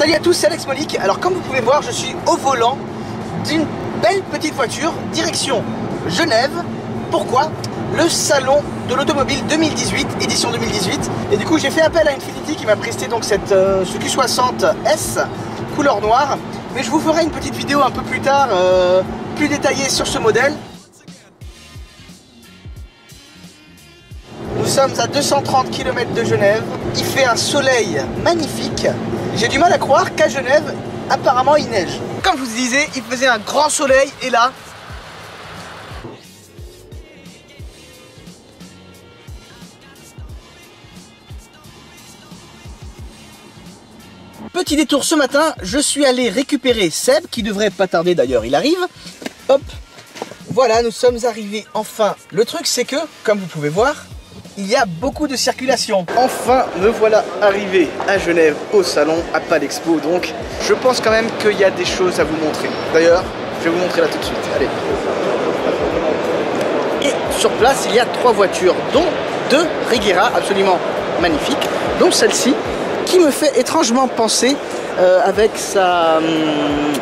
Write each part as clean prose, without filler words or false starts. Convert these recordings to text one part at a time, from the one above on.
Salut à tous, c'est Alex Molik. Alors comme vous pouvez voir, je suis au volant d'une belle petite voiture, direction Genève. Pourquoi? Le salon de l'automobile 2018, édition 2018. Et du coup j'ai fait appel à Infiniti qui m'a presté donc ce Q60S couleur noire. Mais je vous ferai une petite vidéo un peu plus tard, plus détaillée sur ce modèle. Nous sommes à 230 km de Genève. Il fait un soleil magnifique. J'ai du mal à croire qu'à Genève, apparemment il neige. Comme je vous disais, il faisait un grand soleil et là... Petit détour ce matin, je suis allé récupérer Seb, qui devrait pas tarder d'ailleurs, il arrive. Hop, voilà, nous sommes arrivés enfin. Le truc c'est que, comme vous pouvez voir, il y a beaucoup de circulation. Enfin, me voilà arrivé à Genève au salon, à Palexpo. Donc, je pense quand même qu'il y a des choses à vous montrer. D'ailleurs, je vais vous montrer là tout de suite. Allez. Et sur place, il y a 3 voitures, dont 2 Regera absolument magnifiques, dont celle-ci, qui me fait étrangement penser avec sa,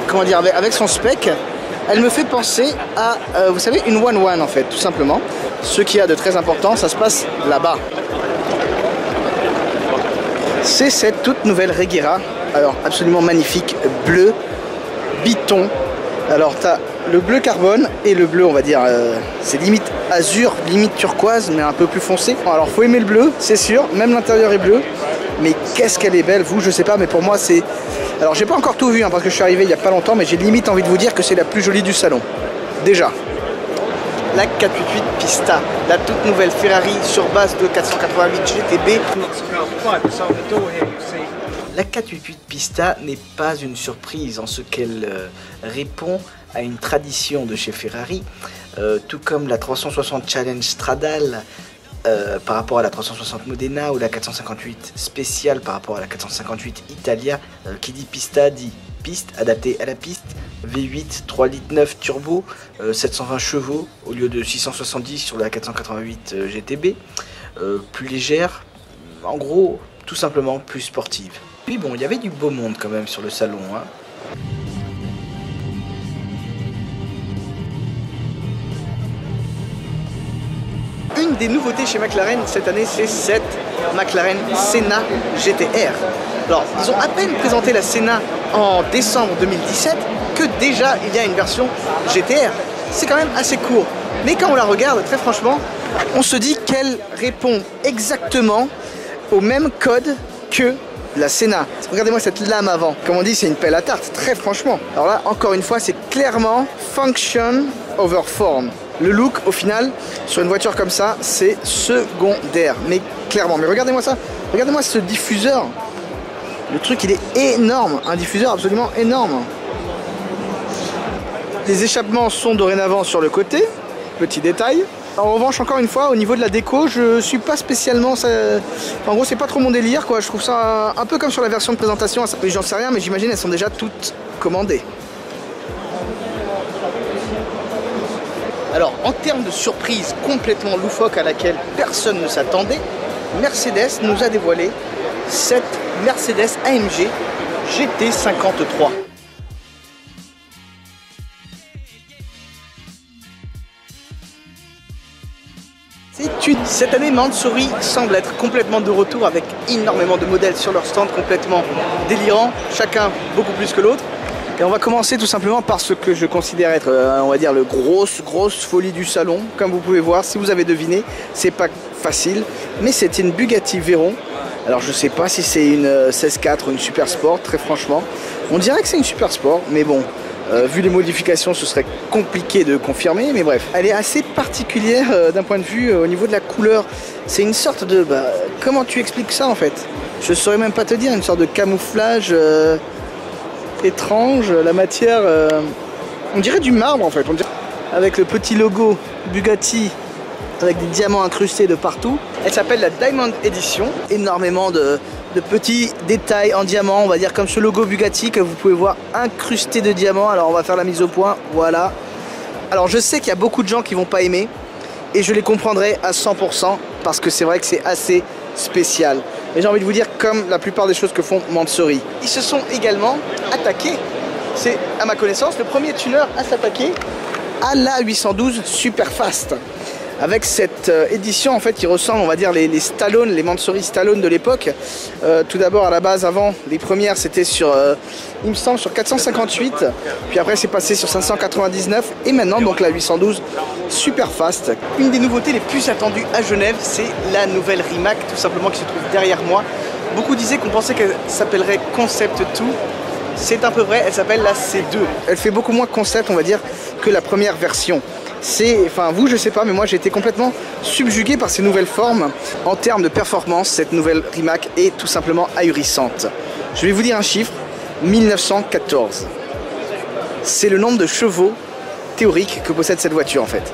comment dire, avec son spec. Elle me fait penser à, vous savez, une One en fait, tout simplement. Ce qu'il y a de très important, ça se passe là-bas. C'est cette toute nouvelle Regera, alors absolument magnifique, bleu, biton. Alors tu as le bleu carbone et le bleu, on va dire, c'est limite azur, limite turquoise, mais un peu plus foncé. Alors faut aimer le bleu, c'est sûr, même l'intérieur est bleu. Mais qu'est-ce qu'elle est belle, vous, je sais pas, mais pour moi c'est... Alors j'ai pas encore tout vu, hein, parce que je suis arrivé il y a pas longtemps, mais j'ai limite envie de vous dire que c'est la plus jolie du salon. Déjà. La 488 Pista, la toute nouvelle Ferrari sur base de 488 GTB. La 488 Pista n'est pas une surprise en ce qu'elle répond à une tradition de chez Ferrari, tout comme la 360 Challenge Stradale par rapport à la 360 Modena ou la 458 spéciale par rapport à la 458 Italia. Qui dit Pista dit piste adaptée à la piste, V8 3 litres 9 turbo, 720 chevaux au lieu de 670 sur la 488 GTB, plus légère, en gros tout simplement plus sportive. Puis bon, il y avait du beau monde quand même sur le salon, hein. Une des nouveautés chez McLaren cette année, c'est cette McLaren Senna GT-R. Alors, ils ont à peine présenté la Senna en décembre 2017 que déjà il y a une version GT-R. C'est quand même assez court. Mais quand on la regarde, très franchement, on se dit qu'elle répond exactement au même code que la Senna. Regardez-moi cette lame avant. Comme on dit, c'est une pelle à tarte, très franchement. Alors là, encore une fois, c'est clairement function over form. Le look, au final, sur une voiture comme ça, c'est secondaire. Mais clairement, mais regardez-moi ça. Regardez-moi ce diffuseur. Le truc, il est énorme. Un diffuseur absolument énorme. Les échappements sont dorénavant sur le côté. Petit détail. En revanche, encore une fois, au niveau de la déco, je suis pas spécialement... En gros, c'est pas trop mon délire, quoi. Je trouve ça un peu comme sur la version de présentation. J'en sais rien, mais j'imagine elles sont déjà toutes commandées. Alors, en termes de surprise complètement loufoque à laquelle personne ne s'attendait, Mercedes nous a dévoilé cette Mercedes AMG GT53. Cette année, Mansory semble être complètement de retour avec énormément de modèles sur leur stand, complètement délirants, chacun beaucoup plus que l'autre. Et on va commencer tout simplement par ce que je considère être, on va dire, le grosse folie du salon. Comme vous pouvez voir, si vous avez deviné, c'est pas facile, mais c'est une Bugatti Veyron. Alors je sais pas si c'est une 16.4 ou une Super Sport, très franchement. On dirait que c'est une Super Sport, mais bon, vu les modifications, ce serait compliqué de confirmer, mais bref. Elle est assez particulière d'un point de vue au niveau de la couleur. C'est une sorte de... comment tu expliques ça en fait? Je saurais même pas te dire, une sorte de camouflage... étrange, la matière, on dirait du marbre en fait, avec le petit logo Bugatti avec des diamants incrustés de partout. Elle s'appelle la Diamond Edition, énormément de petits détails en diamant, on va dire comme ce logo Bugatti que vous pouvez voir incrusté de diamants. Alors on va faire la mise au point, voilà. Alors je sais qu'il y a beaucoup de gens qui vont pas aimer et je les comprendrai à 100% parce que c'est vrai que c'est assez spécial. mais j'ai envie de vous dire comme la plupart des choses que font Mansory. Ils se sont également attaqués, c'est à ma connaissance le premier tuner à s'attaquer à la 812 Superfast. Avec cette édition en fait qui ressemble on va dire les Stallone, les Mansory Stallone de l'époque. Tout d'abord à la base avant, les premières c'était sur, il me semble sur 458, puis après c'est passé sur 599 et maintenant donc la 812 Superfast. Une des nouveautés les plus attendues à Genève c'est la nouvelle Rimac tout simplement qui se trouve derrière moi. Beaucoup disaient qu'on pensait qu'elle s'appellerait Concept 2. C'est un peu vrai, elle s'appelle la C2. Elle fait beaucoup moins concept on va dire que la première version. Enfin vous je sais pas mais moi j'ai été complètement subjugué par ces nouvelles formes. En termes de performance, cette nouvelle Rimac est tout simplement ahurissante. Je vais vous dire un chiffre, 1914. C'est le nombre de chevaux théoriques que possède cette voiture en fait.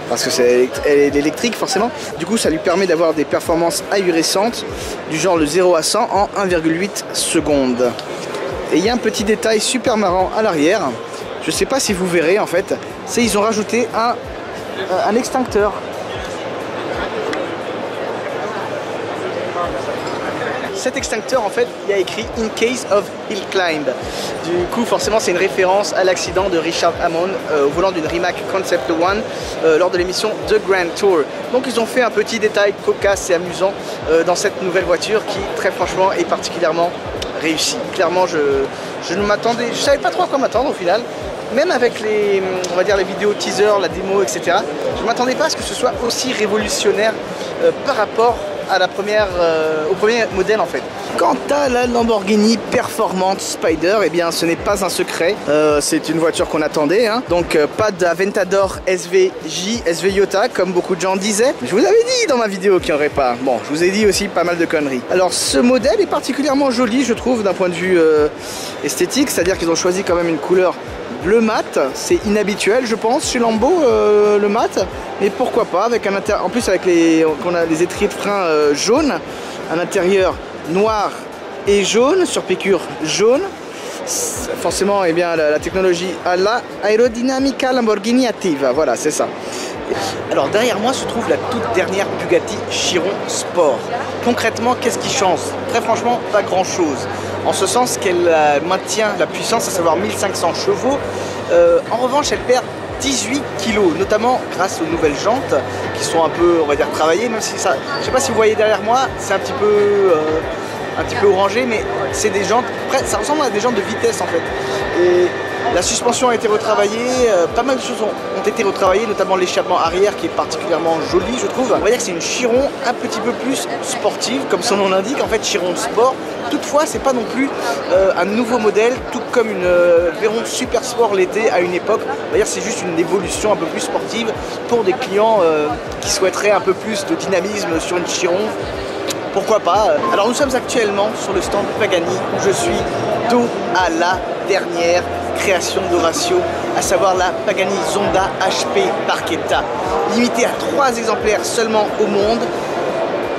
Parce que elle est électrique forcément, du coup ça lui permet d'avoir des performances ahurissantes du genre le 0 à 100 en 1,8 secondes. Et il y a un petit détail super marrant à l'arrière. Je sais pas si vous verrez en fait, c'est ils ont rajouté un extincteur. Cet extincteur en fait, il y a écrit In case of hill climb. Du coup forcément c'est une référence à l'accident de Richard Hammond au volant d'une Rimac Concept 1 lors de l'émission The Grand Tour. Donc ils ont fait un petit détail cocasse et amusant dans cette nouvelle voiture qui très franchement est particulièrement réussie. Clairement je ne m'attendais, je savais pas trop à quoi m'attendre au final. Même avec les, on va dire les vidéos teaser, la démo, etc. Je ne m'attendais pas à ce que ce soit aussi révolutionnaire par rapport à la première, au premier modèle en fait. Quant à la Lamborghini Performante Spider, eh bien ce n'est pas un secret. C'est une voiture qu'on attendait, hein. Donc pas d'Aventador SVJ, SVJ comme beaucoup de gens disaient. Je vous avais dit dans ma vidéo qu'il n'y aurait pas. Bon, je vous ai dit aussi pas mal de conneries. Alors ce modèle est particulièrement joli, je trouve, d'un point de vue esthétique, c'est-à-dire qu'ils ont choisi quand même une couleur bleu mat, c'est inhabituel je pense chez Lambo le mat, mais pourquoi pas avec un en plus avec on a les étriers de frein jaunes, un intérieur noir et jaune sur piqûre jaune. Forcément eh bien la technologie à la Aerodynamica Lamborghini Attiva, voilà c'est ça. Alors derrière moi se trouve la toute dernière Bugatti Chiron Sport. Concrètement qu'est-ce qui change? Très franchement pas grand chose. En ce sens qu'elle maintient la puissance, à savoir 1500 chevaux. En revanche, elle perd 18 kg, notamment grâce aux nouvelles jantes qui sont un peu, on va dire, travaillées, même si ça, je sais pas si vous voyez derrière moi, c'est un petit peu orangé, mais c'est des jantes, ça ressemble à des jantes de vitesse en fait. Et la suspension a été retravaillée, pas mal de choses ont été retravaillées, notamment l'échappement arrière qui est particulièrement joli je trouve. On va dire que c'est une Chiron un petit peu plus sportive, comme son nom l'indique, en fait Chiron Sport. Toutefois c'est pas non plus un nouveau modèle, tout comme une Veyron Super Sport l'été à une époque. On va dire que c'est juste une évolution un peu plus sportive pour des clients qui souhaiteraient un peu plus de dynamisme sur une Chiron. Pourquoi pas. Alors nous sommes actuellement sur le stand Pagani où je suis dos à la dernière création d'Horacio, à savoir la Pagani Zonda HP Barchetta, limitée à 3 exemplaires seulement au monde.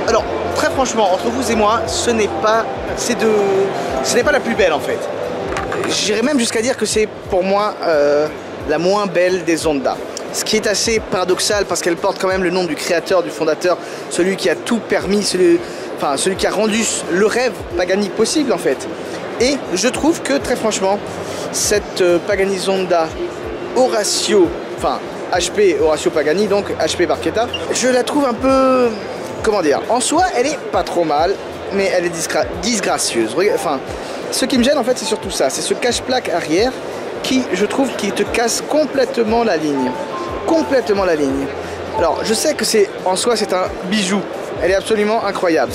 Alors très franchement entre vous et moi ce n'est pas la plus belle en fait. J'irais même jusqu'à dire que c'est pour moi la moins belle des Zonda. Ce qui est assez paradoxal parce qu'elle porte quand même le nom du créateur, du fondateur, celui qui a tout permis, celui qui a rendu le rêve Pagani possible en fait. Et je trouve que très franchement, cette Pagani Zonda Horacio, enfin HP Horacio Pagani, donc HP Barchetta, je la trouve un peu, comment dire, en soi elle est pas trop mal, mais elle est disgracieuse. Enfin, ce qui me gêne en fait c'est surtout ça, c'est ce cache-plaque arrière qui, je trouve, qui te casse complètement la ligne. Complètement la ligne. Alors je sais que en soi c'est un bijou, elle est absolument incroyable.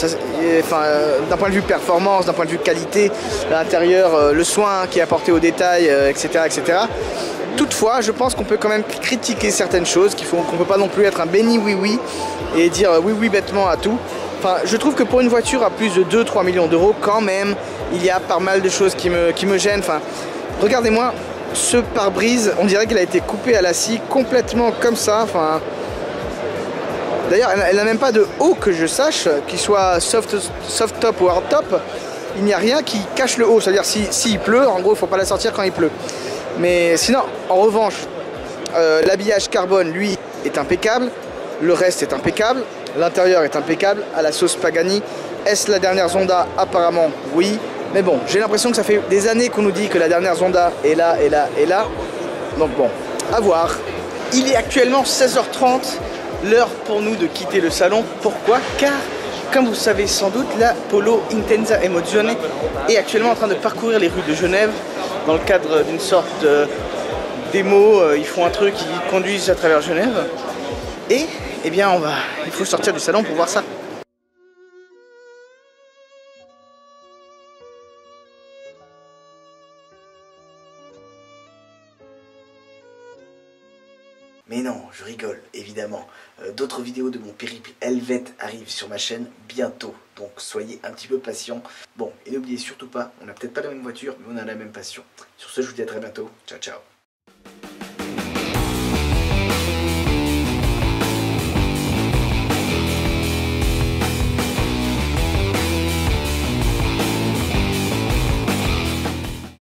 D'un point de vue performance, d'un point de vue qualité, l'intérieur, le soin qui est apporté au détail, etc., etc. Toutefois, je pense qu'on peut quand même critiquer certaines choses, qu'on ne peut pas non plus être un béni oui-oui et dire oui-oui bêtement à tout. Enfin, je trouve que pour une voiture à plus de 2-3 millions d'euros, quand même, il y a pas mal de choses qui me gênent. Enfin, regardez-moi, ce pare-brise, on dirait qu'il a été coupé à la scie complètement comme ça. Enfin, d'ailleurs, elle n'a même pas de haut que je sache, qu'il soit soft top ou hard top. Il n'y a rien qui cache le haut. C'est-à-dire s'il pleut, en gros, il ne faut pas la sortir quand il pleut. Mais sinon, en revanche, l'habillage carbone, lui, est impeccable. Le reste est impeccable. L'intérieur est impeccable. À la sauce Pagani, Est-ce la dernière Zonda? Apparemment oui, mais bon, j'ai l'impression que ça fait des années qu'on nous dit que la dernière Zonda est là, est là, est là. Donc bon, à voir. Il est actuellement 16h30, l'heure pour nous de quitter le salon. Pourquoi? Car, comme vous savez sans doute, la Polo Intensa Emozione est actuellement en train de parcourir les rues de Genève dans le cadre d'une sorte de démo. Ils font un truc, ils conduisent à travers Genève. Et, eh bien, il faut sortir du salon pour voir ça. Mais non, je rigole, évidemment. D'autres vidéos de mon périple helvète arrivent sur ma chaîne bientôt. Donc soyez un petit peu patients. Bon, et n'oubliez surtout pas, on n'a peut-être pas la même voiture, mais on a la même passion. Sur ce, je vous dis à très bientôt. Ciao, ciao.